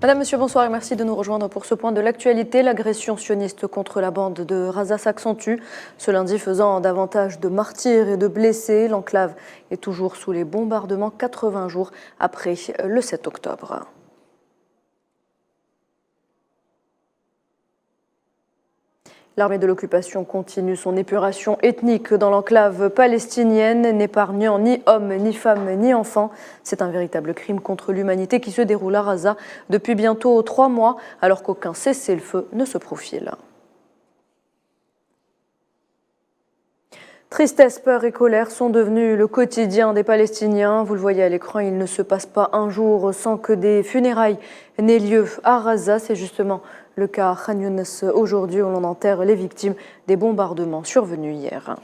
Madame, Monsieur, bonsoir et merci de nous rejoindre pour ce point de l'actualité. L'agression sioniste contre la bande de Raza s'accentue. Ce lundi faisant davantage de martyrs et de blessés, l'enclave est toujours sous les bombardements 80 jours après le 7 octobre. L'armée de l'occupation continue son épuration ethnique dans l'enclave palestinienne, n'épargnant ni hommes, ni femmes, ni enfants. C'est un véritable crime contre l'humanité qui se déroule à Raza depuis bientôt 3 mois, alors qu'aucun cessez-le-feu ne se profile. Tristesse, peur et colère sont devenus le quotidien des Palestiniens. Vous le voyez à l'écran, il ne se passe pas un jour sans que des funérailles n'aient lieu à Raza. C'est justement le cas à Khan Younes aujourd'hui où l'on enterre les victimes des bombardements survenus hier.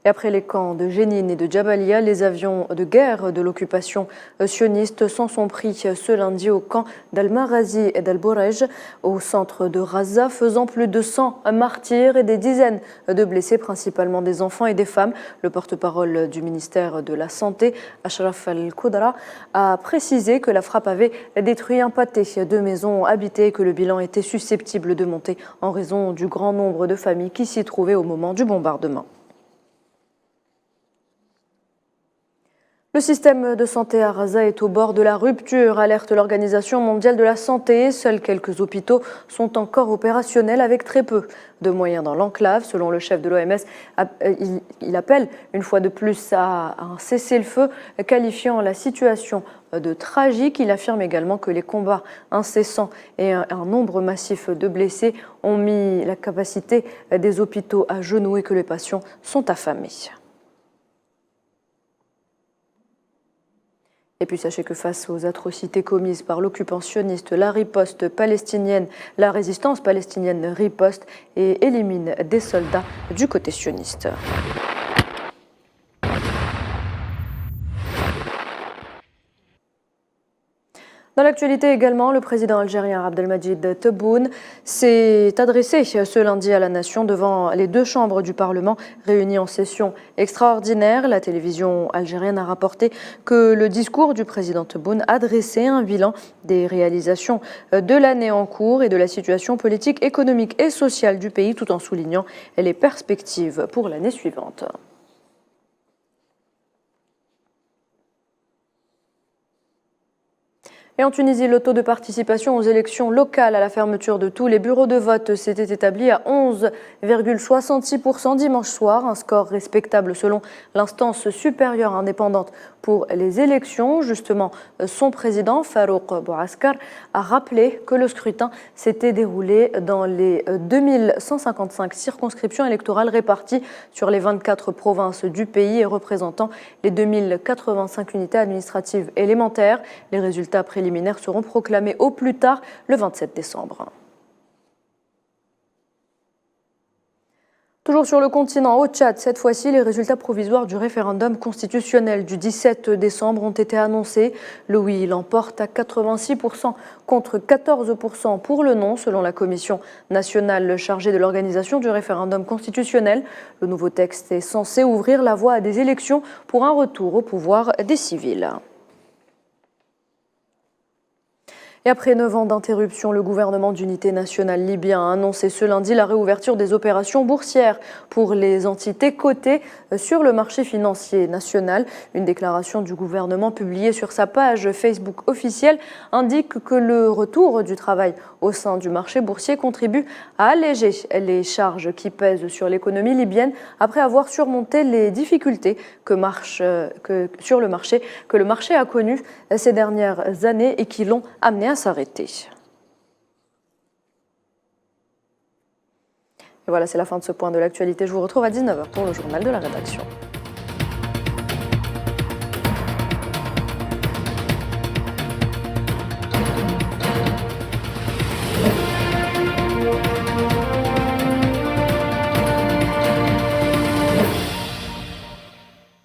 Et après les camps de Jénine et de Jabalia, les avions de guerre de l'occupation sioniste s'en sont pris ce lundi au camp d'Al-Marazi et d'Al-Borej, au centre de Raza, faisant plus de 100 martyrs et des dizaines de blessés, principalement des enfants et des femmes. Le porte-parole du ministère de la Santé, Ashraf Al-Qudra, a précisé que la frappe avait détruit un pâté de maisons habitées et que le bilan était susceptible de monter en raison du grand nombre de familles qui s'y trouvaient au moment du bombardement. Le système de santé à Raza est au bord de la rupture, alerte l'Organisation mondiale de la santé. Seuls quelques hôpitaux sont encore opérationnels avec très peu de moyens dans l'enclave. Selon le chef de l'OMS, il appelle une fois de plus à un cessez-le-feu, qualifiant la situation de tragique. Il affirme également que les combats incessants et un nombre massif de blessés ont mis la capacité des hôpitaux à genoux et que les patients sont affamés. Et puis sachez que face aux atrocités commises par l'occupationniste, la riposte palestinienne, la résistance palestinienne riposte et élimine des soldats du côté sioniste. Dans l'actualité également, le président algérien Abdelmadjid Tebboune s'est adressé ce lundi à la nation devant les deux chambres du Parlement réunies en session extraordinaire. La télévision algérienne a rapporté que le discours du président Tebboune adressait un bilan des réalisations de l'année en cours et de la situation politique, économique et sociale du pays, tout en soulignant les perspectives pour l'année suivante. Et en Tunisie, le taux de participation aux élections locales à la fermeture de tous les bureaux de vote s'était établi à 11,66% dimanche soir, un score respectable selon l'instance supérieure indépendante pour les élections. Justement, son président, Farouk Bouaskar, a rappelé que le scrutin s'était déroulé dans les 2155 circonscriptions électorales réparties sur les 24 provinces du pays et représentant les 2085 unités administratives élémentaires. Les résultats préliminaires seront proclamés au plus tard le 27 décembre. Toujours sur le continent, au Tchad, cette fois-ci, les résultats provisoires du référendum constitutionnel du 17 décembre ont été annoncés. Le oui l'emporte à 86% contre 14% pour le non, selon la commission nationale chargée de l'organisation du référendum constitutionnel. Le nouveau texte est censé ouvrir la voie à des élections pour un retour au pouvoir des civils. Et après 9 ans d'interruption, le gouvernement d'unité nationale libyen a annoncé ce lundi la réouverture des opérations boursières pour les entités cotées sur le marché financier national. Une déclaration du gouvernement publiée sur sa page Facebook officielle indique que le retour du travail au sein du marché boursier contribue à alléger les charges qui pèsent sur l'économie libyenne après avoir surmonté les difficultés que le marché a connues ces dernières années et qui l'ont amené à s'arrêter. Et voilà, c'est la fin de ce point de l'actualité. Je vous retrouve à 19h pour le journal de la rédaction.